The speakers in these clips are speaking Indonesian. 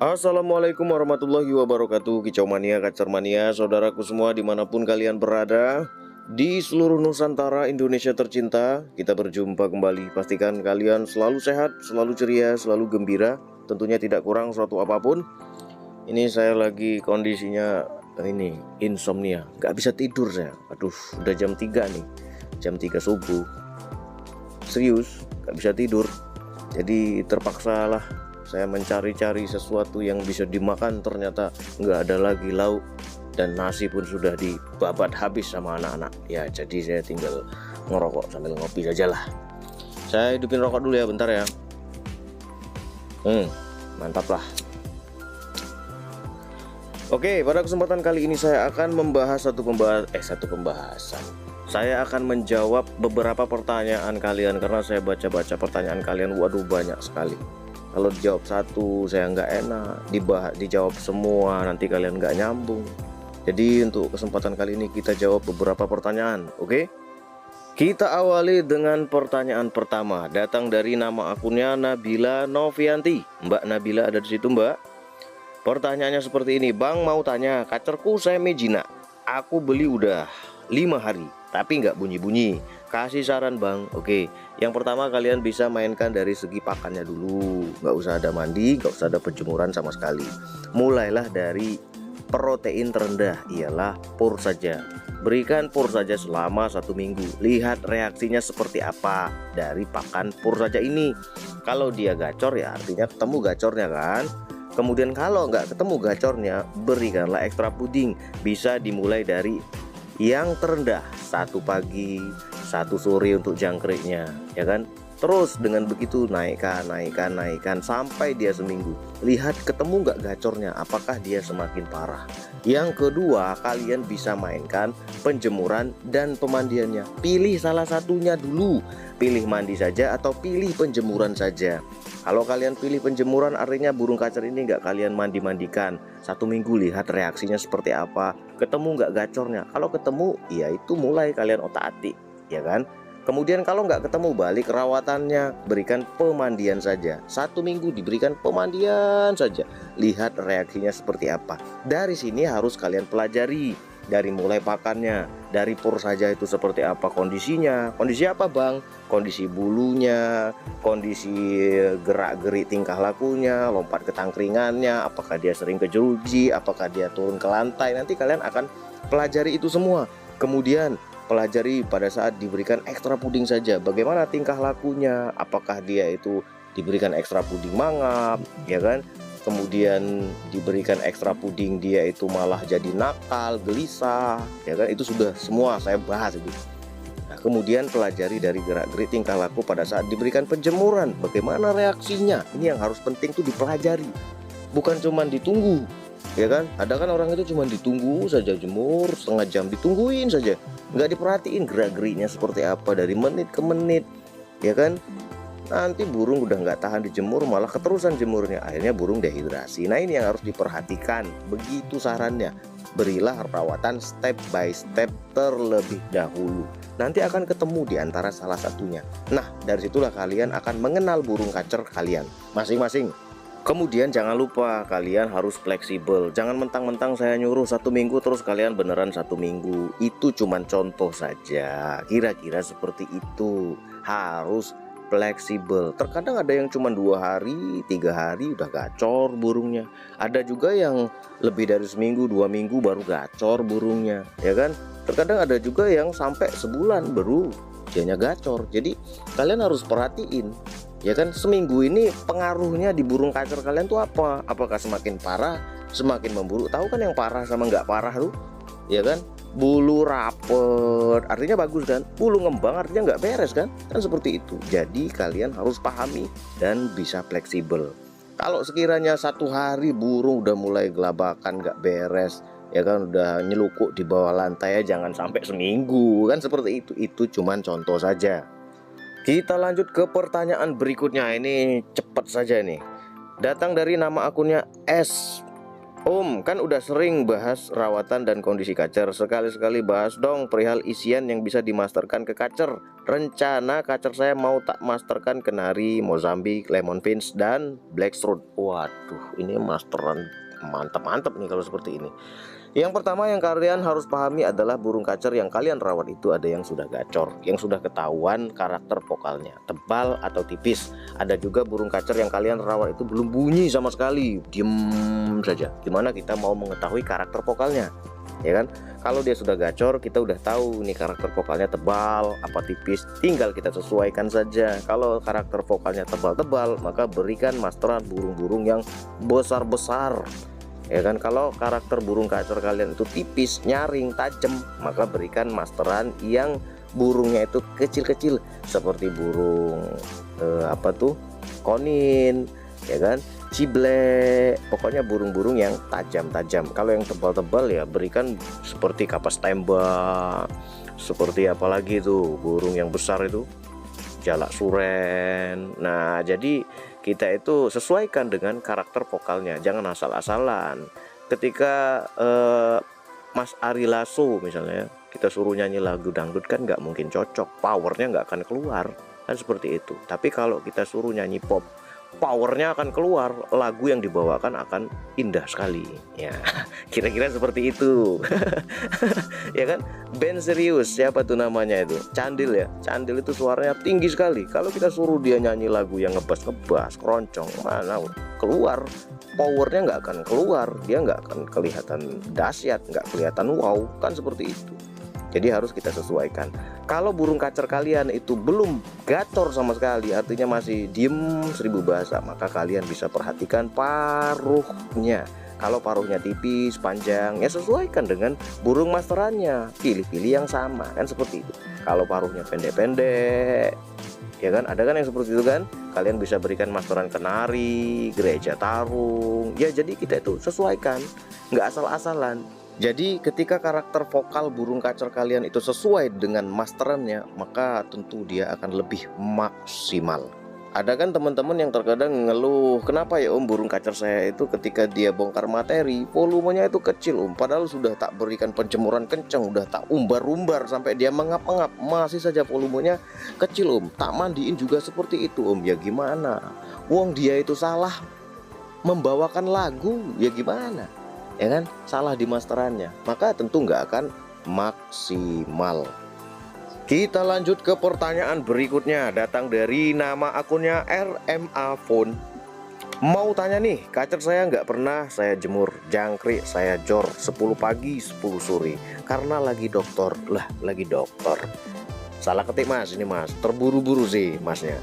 Assalamualaikum warahmatullahi wabarakatuh. Kicau mania, kacer mania, saudaraku semua dimanapun kalian berada di seluruh Nusantara Indonesia tercinta, kita berjumpa kembali. Pastikan kalian selalu sehat, selalu ceria, selalu gembira, tentunya tidak kurang suatu apapun. Ini saya lagi kondisinya ini insomnia, nggak bisa tidur saya. Aduh, udah jam 3 nih, jam 3 subuh. Serius, nggak bisa tidur. Jadi terpaksalah saya mencari-cari sesuatu yang bisa dimakan. Ternyata nggak ada lagi lauk, dan nasi pun sudah dibabat habis sama anak-anak. Ya jadi saya tinggal ngerokok sambil ngopi saja lah. Saya hidupin rokok dulu ya, bentar ya. Mantap lah. Oke, pada kesempatan kali ini saya akan membahas satu pembahasan. Saya akan menjawab beberapa pertanyaan kalian, karena saya baca-baca pertanyaan kalian, waduh banyak sekali. Kalau dijawab satu saya nggak enak, dijawab semua nanti kalian nggak nyambung. Jadi untuk kesempatan kali ini kita jawab beberapa pertanyaan, oke? Kita awali dengan pertanyaan pertama, datang dari nama akunnya Nabila Novianti. Mbak Nabila ada di situ, Mbak? Pertanyaannya seperti ini, Bang mau tanya, kacerku semijina, aku beli udah 5 hari tapi nggak bunyi-bunyi, kasih saran Bang. Oke, yang pertama kalian bisa mainkan dari segi pakannya dulu, nggak usah ada mandi, nggak usah ada penjemuran sama sekali. Mulailah dari protein terendah, ialah pur saja. Berikan pur saja selama 1 minggu, lihat reaksinya seperti apa dari pakan pur saja ini. Kalau dia gacor ya artinya ketemu gacornya kan. Kemudian kalau nggak ketemu gacornya, berikanlah ekstra puding. Bisa dimulai dari yang terendah, 1 pagi, 1 sore untuk jangkriknya, ya kan. Terus dengan begitu naikkan sampai dia seminggu. Lihat ketemu nggak gacornya, apakah dia semakin parah. Yang kedua, kalian bisa mainkan penjemuran dan pemandiannya. Pilih salah satunya dulu, pilih mandi saja atau pilih penjemuran saja. Kalau kalian pilih penjemuran, artinya burung kacer ini nggak kalian mandi-mandikan 1 minggu, lihat reaksinya seperti apa, ketemu nggak gacornya. Kalau ketemu, ya itu mulai kalian otak-atik, ya kan. Kemudian kalau nggak ketemu, balik rawatannya, berikan pemandian saja. 1 minggu diberikan pemandian saja, lihat reaksinya seperti apa. Dari sini harus kalian pelajari, dari mulai pakannya, dari pur saja itu seperti apa kondisinya. Kondisi apa Bang? Kondisi bulunya, kondisi gerak-gerik tingkah lakunya, lompat ke tangkringannya, apakah dia sering ke jeruji, apakah dia turun ke lantai. Nanti kalian akan pelajari itu semua. Kemudian pelajari pada saat diberikan ekstra puding saja, bagaimana tingkah lakunya, apakah dia itu diberikan ekstra puding mangap, ya kan. Kemudian diberikan ekstra puding dia itu malah jadi nakal, gelisah, ya kan. Itu sudah semua saya bahas itu. Nah, kemudian pelajari dari gerak-gerik tingkah laku pada saat diberikan penjemuran, bagaimana reaksinya. Ini yang harus penting tuh dipelajari, bukan cuma ditunggu, ya kan. Ada kan orang itu cuma ditunggu saja, jemur setengah jam ditungguin saja, nggak diperhatiin gerak-geriknya seperti apa dari menit ke menit, ya kan. Nanti burung udah nggak tahan dijemur, malah keterusan jemurnya, akhirnya burung dehidrasi. Nah ini yang harus diperhatikan, begitu sarannya. Berilah perawatan step by step terlebih dahulu, nanti akan ketemu di antara salah satunya. Nah dari situlah kalian akan mengenal burung kacer kalian masing-masing. Kemudian jangan lupa kalian harus fleksibel. Jangan mentang-mentang saya nyuruh 1 minggu terus kalian beneran 1 minggu. Itu cuman contoh saja, kira-kira seperti itu. Harus fleksibel. Terkadang ada yang cuma 2 hari, 3 hari udah gacor burungnya. Ada juga yang lebih dari seminggu, 2 minggu baru gacor burungnya, ya kan. Terkadang ada juga yang sampai sebulan baru dianya gacor. Jadi kalian harus perhatiin, ya kan, seminggu ini pengaruhnya di burung kacer kalian tuh apa. Apakah semakin parah, semakin memburuk. Tahu kan yang parah sama nggak parah tuh, ya kan. Bulu rapet artinya bagus kan, bulu ngembang artinya nggak beres kan seperti itu. Jadi kalian harus pahami dan bisa fleksibel. Kalau sekiranya 1 hari burung udah mulai gelabakan nggak beres, ya kan, udah nyelukuk di bawah lantai, ya jangan sampai seminggu kan seperti itu. Itu cuman contoh saja. Kita lanjut ke pertanyaan berikutnya, ini cepat saja nih. Datang dari nama akunnya S Om, kan udah sering bahas rawatan dan kondisi kacer. Sekali-sekali bahas dong perihal isian yang bisa dimasterkan ke kacer. Rencana kacer saya mau tak masterkan Kenari, Mozambik, Lemon Finch, dan Blackthroat. Waduh, ini masteran mantap-mantap nih kalau seperti ini. Yang pertama yang kalian harus pahami adalah burung kacer yang kalian rawat itu ada yang sudah gacor, yang sudah ketahuan karakter vokalnya, tebal atau tipis. Ada juga burung kacer yang kalian rawat itu belum bunyi sama sekali, diem saja. Gimana kita mau mengetahui karakter vokalnya? Ya kan? Kalau dia sudah gacor, kita udah tahu nih karakter vokalnya tebal apa tipis, tinggal kita sesuaikan saja. Kalau karakter vokalnya tebal-tebal, maka berikan masteran burung-burung yang besar-besar. Ya kan, kalau karakter burung kacer kalian itu tipis, nyaring, tajam, maka berikan masteran yang burungnya itu kecil-kecil seperti burung konin, ya kan, ciblek, pokoknya burung-burung yang tajam-tajam. Kalau yang tebal-tebal ya berikan seperti kapas tembak, seperti apalagi itu burung yang besar itu jalak suren. Nah, jadi kita itu sesuaikan dengan karakter vokalnya, jangan asal-asalan. Ketika Mas Ari Lasso misalnya, kita suruh nyanyi lagu dangdut kan nggak mungkin cocok, powernya nggak akan keluar, kan seperti itu. Tapi kalau kita suruh nyanyi pop, powernya akan keluar, lagu yang dibawakan akan indah sekali. Ya, kira-kira seperti itu. Ya kan, band serius, siapa tuh namanya itu, Candil ya. Candil itu suaranya tinggi sekali. Kalau kita suruh dia nyanyi lagu yang ngebas keroncong, mana keluar, powernya nggak akan keluar, dia nggak akan kelihatan dahsyat, nggak kelihatan wow, kan seperti itu. Jadi harus kita sesuaikan. Kalau burung kacer kalian itu belum gacor sama sekali, artinya masih diem 1000 bahasa, maka kalian bisa perhatikan paruhnya. Kalau paruhnya tipis, panjang, ya sesuaikan dengan burung masterannya. Pilih-pilih yang sama, kan seperti itu. Kalau paruhnya pendek-pendek, ya kan, ada kan yang seperti itu kan. Kalian bisa berikan masteran Kenari, Gereja Tarung. Ya jadi kita itu sesuaikan, nggak asal-asalan. Jadi ketika karakter vokal burung kacer kalian itu sesuai dengan masterannya, maka tentu dia akan lebih maksimal. Ada kan teman-teman yang terkadang ngeluh, kenapa ya Om burung kacer saya itu ketika dia bongkar materi volumenya itu kecil Om, padahal sudah tak berikan penjemuran kencang, udah tak umbar-umbar sampai dia mengap-ngap, masih saja volumenya kecil Om. Tak mandiin juga seperti itu Om. Ya gimana, wong dia itu salah membawakan lagu, ya gimana, ya kan, salah di masterannya, maka tentu nggak akan maksimal. Kita lanjut ke pertanyaan berikutnya, datang dari nama akunnya RMA Phone. Mau tanya nih, kacer saya nggak pernah saya jemur, jangkrik saya jor 10 pagi 10 sore karena lagi dokter. Lah, lagi dokter, salah ketik Mas, ini Mas, terburu-buru sih Masnya.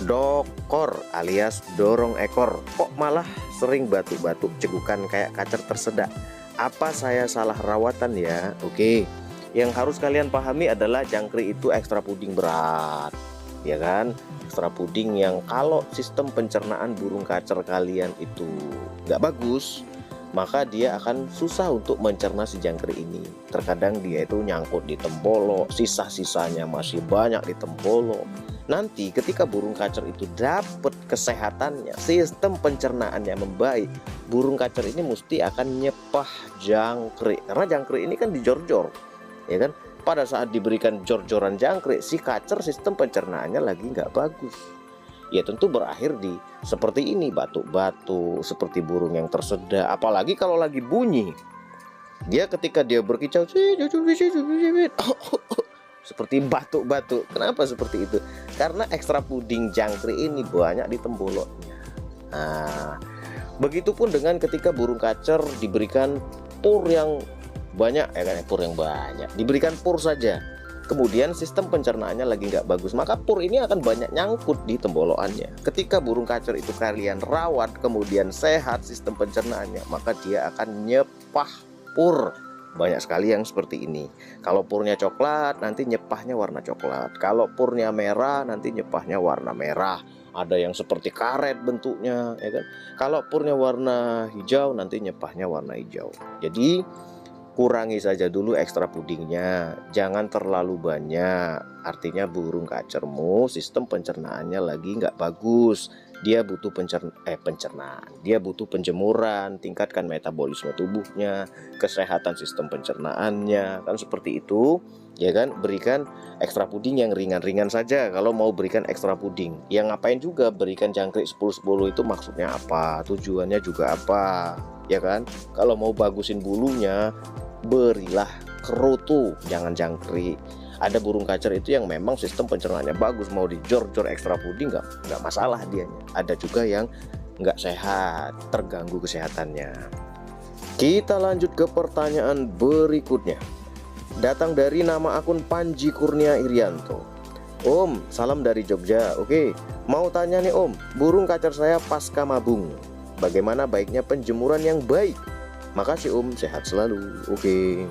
Dokor alias dorong ekor, kok malah sering batuk-batuk cegukan kayak kacer tersedak. Apa saya salah rawatan ya? Oke, yang harus kalian pahami adalah jangkrik itu ekstra puding berat, ya kan, ekstra puding yang kalau sistem pencernaan burung kacer kalian itu nggak bagus, maka dia akan susah untuk mencerna si jangkrik ini. Terkadang dia itu nyangkut di tembolok, sisa-sisanya masih banyak di tembolok. Nanti ketika burung kacer itu dapat kesehatannya, sistem pencernaannya membaik, burung kacer ini mesti akan nyepah jangkrik, karena jangkrik ini kan dijor-jor, ya kan. Pada saat diberikan jor-joran jangkrik, si kacer sistem pencernaannya lagi nggak bagus, ya tentu berakhir di seperti ini, batuk-batuk, seperti burung yang tersedak. Apalagi kalau lagi bunyi, dia ketika dia berkicau seperti batuk-batuk. Kenapa seperti itu? Karena ekstra puding jangkrik ini banyak di temboloknya. Nah, begitupun dengan ketika burung kacer diberikan pur yang banyak, ya kan, pur yang banyak, diberikan pur saja, kemudian sistem pencernaannya lagi nggak bagus, maka pur ini akan banyak nyangkut di tembolokannya. Ketika burung kacer itu kalian rawat kemudian sehat sistem pencernaannya, maka dia akan nyepah pur. Banyak sekali yang seperti ini. Kalau purnya coklat, nanti nyepahnya warna coklat. Kalau purnya merah, nanti nyepahnya warna merah. Ada yang seperti karet bentuknya, ya kan. Kalau purnya warna hijau, nanti nyepahnya warna hijau. Jadi kurangi saja dulu ekstra pudingnya, jangan terlalu banyak. Artinya burung kacermu sistem pencernaannya lagi nggak bagus, dia butuh pencernaan, dia butuh penjemuran, tingkatkan metabolisme tubuhnya, kesehatan sistem pencernaannya, kan seperti itu, ya kan? Berikan ekstra puding yang ringan-ringan saja. Kalau mau berikan ekstra puding, yang ngapain juga berikan jangkrik 10-10 itu maksudnya apa? Tujuannya juga apa? Ya kan? Kalau mau bagusin bulunya, berilah kerutu, jangan jangkrik. Ada burung kacer itu yang memang sistem pencernaannya bagus, mau dijor-jor ekstra puding nggak masalah dianya. Ada juga yang nggak sehat, terganggu kesehatannya. Kita lanjut ke pertanyaan berikutnya. Datang dari nama akun Panji Kurnia Irianto. Om, salam dari Jogja. Oke, mau tanya nih Om, burung kacer saya pasca mabung, bagaimana baiknya penjemuran yang baik? Makasih Om, sehat selalu. Oke.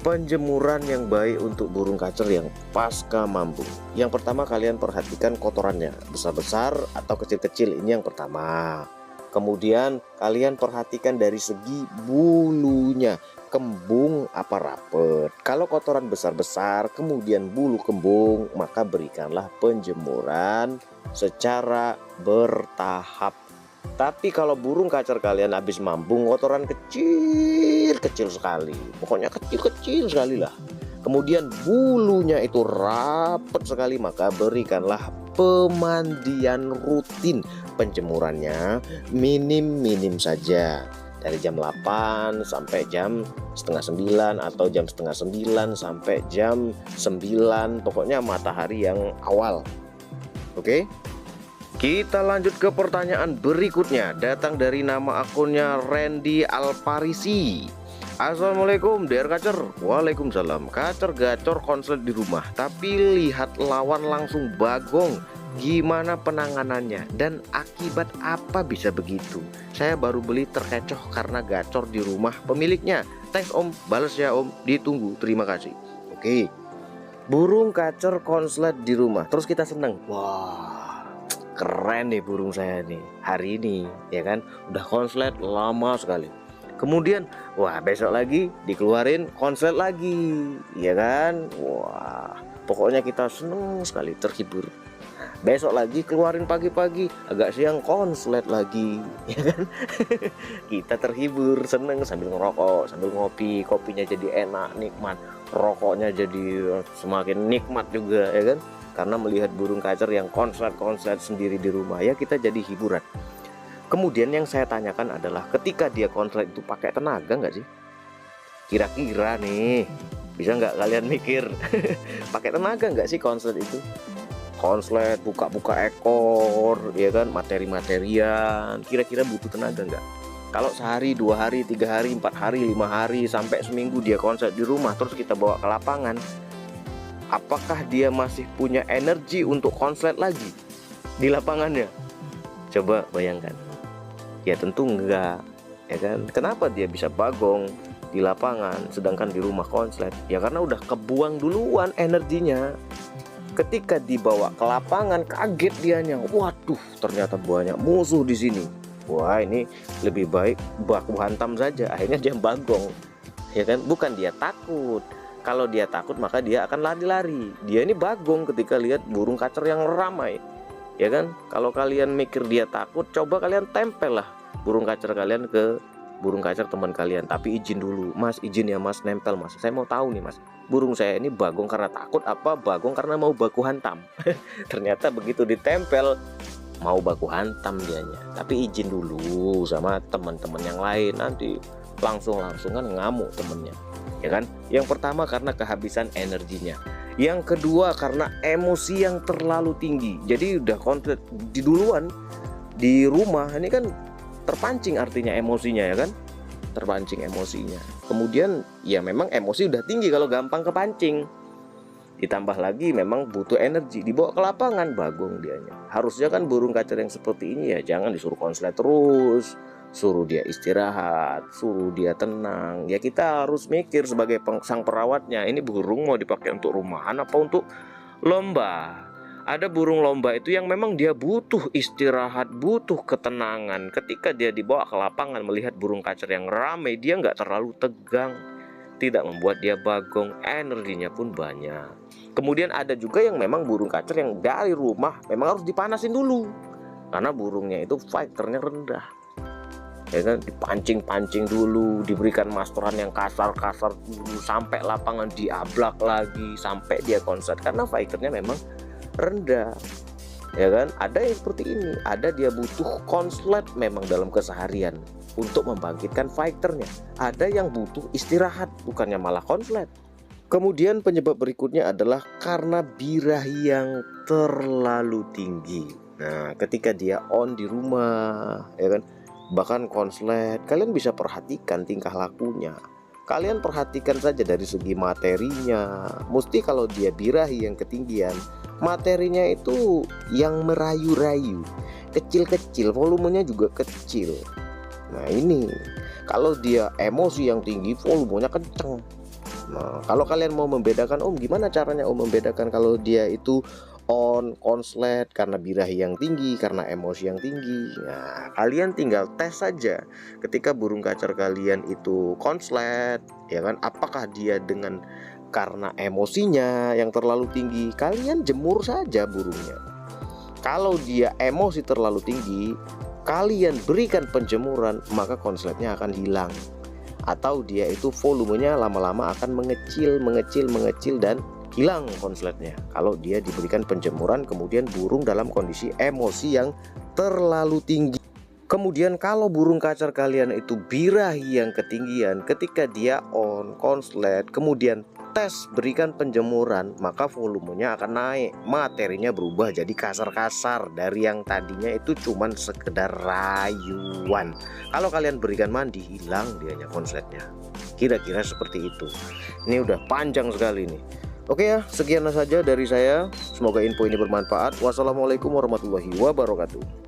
Penjemuran yang baik untuk burung kacer yang pasca mambung. Yang pertama, kalian perhatikan kotorannya, besar-besar atau kecil-kecil, ini yang pertama. Kemudian kalian perhatikan dari segi bulunya, kembung apa rapet. Kalau kotoran besar-besar kemudian bulu kembung, maka berikanlah penjemuran secara bertahap. Tapi kalau burung kacer kalian habis mambung, kotoran kecil sekali, pokoknya kecil sekali lah, kemudian bulunya itu rapet sekali, maka berikanlah pemandian rutin. Penjemurannya minim saja, dari jam 8 sampai jam setengah 9, atau jam setengah 9 sampai jam 9, pokoknya matahari yang awal. Oke? Kita lanjut ke pertanyaan berikutnya. Datang dari nama akunnya Randy Alparisi. Assalamualaikum Der Kacer. Waalaikumsalam. Kacer gacor konslet di rumah, tapi lihat lawan langsung bagong. Gimana penanganannya dan akibat apa bisa begitu? Saya baru beli terkecoh karena gacor di rumah pemiliknya. Thanks Om, balas ya Om, ditunggu, terima kasih. Oke, burung kacer konslet di rumah, terus kita seneng. Wah, keren nih burung saya nih hari ini, ya kan? Udah konslet lama sekali. Kemudian, wah, besok lagi dikeluarin konslet lagi, ya kan? Wah, pokoknya kita seneng sekali, terhibur. Besok lagi keluarin pagi-pagi, agak siang konslet lagi, ya kan? Kita terhibur, seneng sambil ngerokok, sambil ngopi, kopinya jadi enak, nikmat, rokoknya jadi semakin nikmat juga, ya kan? Karena melihat burung kacer yang konslet sendiri di rumah, ya kita jadi hiburan. Kemudian yang saya tanyakan adalah, ketika dia konslet itu pakai tenaga nggak sih? Kira-kira nih, bisa nggak kalian mikir? Pakai tenaga nggak sih konslet itu? Konslet, buka-buka ekor, ya kan, materi-materian, kira-kira butuh tenaga nggak? Kalau sehari, 2 hari, 3 hari, 4 hari, 5 hari, sampai seminggu dia konslet di rumah, terus kita bawa ke lapangan, apakah dia masih punya energi untuk konslet lagi di lapangannya? Coba bayangkan. Ya tentu enggak, ya kan? Kenapa dia bisa bagong di lapangan sedangkan di rumah konslet? Ya karena udah kebuang duluan energinya. Ketika dibawa ke lapangan, kaget dianya, waduh, ternyata banyak musuh di sini. Wah, ini lebih baik baku hantam saja. Akhirnya dia bagong, ya kan? Bukan dia takut. Kalau dia takut maka dia akan lari-lari. Dia ini bagong ketika lihat burung kacer yang ramai, ya kan? Kalau kalian mikir dia takut, coba kalian tempel lah burung kacer kalian ke burung kacer teman kalian. Tapi izin dulu, Mas, izin ya Mas, nempel Mas. Saya mau tahu nih Mas, burung saya ini bagong karena takut apa bagong karena mau baku hantam? Ternyata begitu ditempel mau baku hantam dianya. Tapi izin dulu sama teman-teman yang lain, nanti langsung kan ngamuk temennya, ya kan? Yang pertama karena kehabisan energinya. Yang kedua karena emosi yang terlalu tinggi. Jadi udah konslet di duluan di rumah, ini kan terpancing artinya emosinya, ya kan? Terpancing emosinya. Kemudian ya memang emosi udah tinggi kalau gampang kepancing. Ditambah lagi memang butuh energi, dibawa ke lapangan bagong dianya. Harusnya kan burung kacer yang seperti ini ya jangan disuruh konslet terus, suruh dia istirahat, suruh dia tenang. Ya kita harus mikir sebagai sang perawatnya, ini burung mau dipakai untuk rumahan apa untuk lomba. Ada burung lomba itu yang memang dia butuh istirahat, butuh ketenangan. Ketika dia dibawa ke lapangan melihat burung kacer yang ramai, dia nggak terlalu tegang, tidak membuat dia bagong, energinya pun banyak. Kemudian ada juga yang memang burung kacer yang dari rumah memang harus dipanasin dulu. karena burungnya itu fighternya rendah, ya kan. Dipancing-pancing dulu, diberikan masteran yang kasar-kasar dulu, sampai lapangan diablak lagi, sampai dia konslet, karena fighternya memang rendah, ya kan. Ada yang seperti ini, ada dia butuh konslet memang dalam keseharian untuk membangkitkan fighternya, ada yang butuh istirahat bukannya malah konslet. Kemudian penyebab berikutnya adalah karena birahi yang terlalu tinggi. Nah, ketika dia on di rumah, ya kan, bahkan konslet, kalian bisa perhatikan tingkah lakunya. Kalian perhatikan saja dari segi materinya. Mesti kalau dia birahi yang ketinggian, materinya itu yang merayu-rayu, kecil-kecil, volumenya juga kecil. Nah ini, kalau dia emosi yang tinggi, volumenya kenceng. Nah, kalau kalian mau membedakan, gimana caranya membedakan kalau dia itu on konslet karena birahi yang tinggi, karena emosi yang tinggi? Nah, kalian tinggal tes saja ketika burung kacar kalian itu konslet, ya kan, apakah dia dengan karena emosinya yang terlalu tinggi, kalian jemur saja burungnya. Kalau dia emosi terlalu tinggi, kalian berikan penjemuran, maka konsletnya akan hilang, atau dia itu volumenya lama-lama akan mengecil dan hilang konsletnya kalau dia diberikan penjemuran, kemudian burung dalam kondisi emosi yang terlalu tinggi. Kemudian kalau burung kacar kalian itu birahi yang ketinggian, ketika dia on konslet kemudian tes berikan penjemuran, maka volumenya akan naik, materinya berubah jadi kasar-kasar, dari yang tadinya itu cuman sekedar rayuan. Kalau kalian berikan mandi, hilang dianya konsletnya. Kira-kira seperti itu. Ini udah panjang sekali nih. Oke ya, sekian saja dari saya. Semoga info ini bermanfaat. Wassalamualaikum warahmatullahi wabarakatuh.